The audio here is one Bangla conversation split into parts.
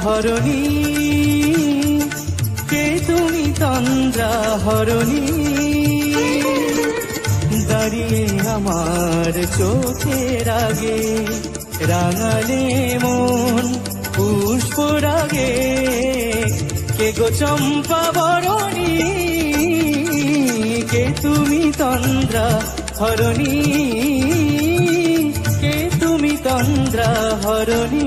হরণী, কে তুমি তন্দ্রা হরণী, দাঁড়িয়ে আমার চোখের আগে রাঙালে মন পুষ্প রাগে, কে গো চম্পা বরণী, কে তুমি তন্দ্রা হরণী, কে তুমি তন্দ্রা হরণী।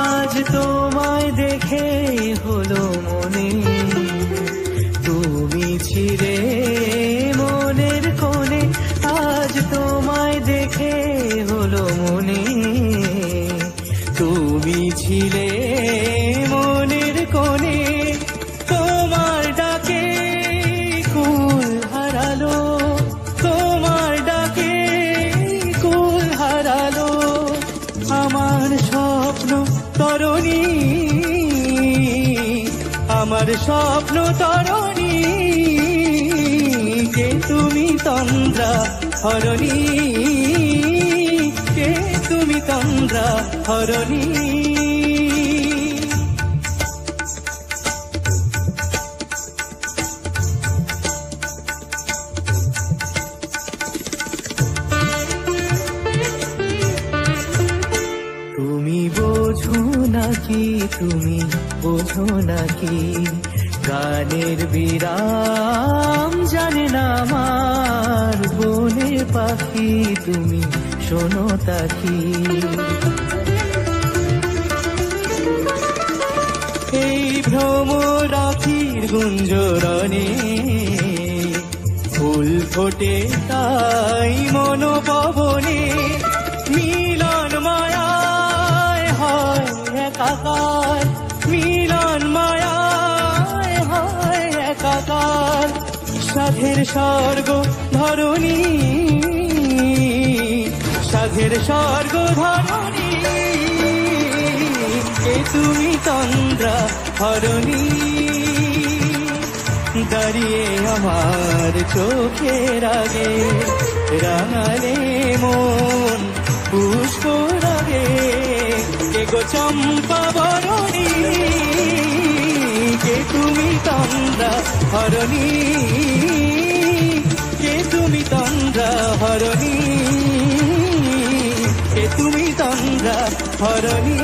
আজ তোমায় দেখে হলো মনে, তুমি ছিলে মনের কোণে, আজ তোমায় দেখে হলো মনে, তুমি ছিলে মনের কোণে, তোমার ডাকে কুল হারালো, তোমার ডাকে কুল হারালো আমার স্বপ্ন তরণী, আমার স্বপ্ন তরণী, কে তুমি তন্দ্রা হরণী, কে তুমি তন্দ্রা হরণী। তুমি বোঝো নাকি, তুমি বোঝো নাকি, গানের বিরাম জানে না আমার বনের পাখি, তুমি শোনো তাকি, এই ভ্রমরাখির গুঞ্জরণে ফুল ফোটে তাই মনোপবনে, মিলন মায়ায় হয় একাকার, মিলন মায়ায় হয় একাকার, সাধের স্বর্গ ধরণী, সাধের স্বর্গ ধরণী, কে তুমি তন্দ্রা হরণী, দাঁড়িয়ে আমার চোখের আগে রাঙালে মন পুষ্প রাগে, কে গো চম্পা বরণী, কে তুমি তন্দ্রা হরণী, কে তুমি তন্দ্রা হরণী, কে তুমি তন্দ্রা হরণী।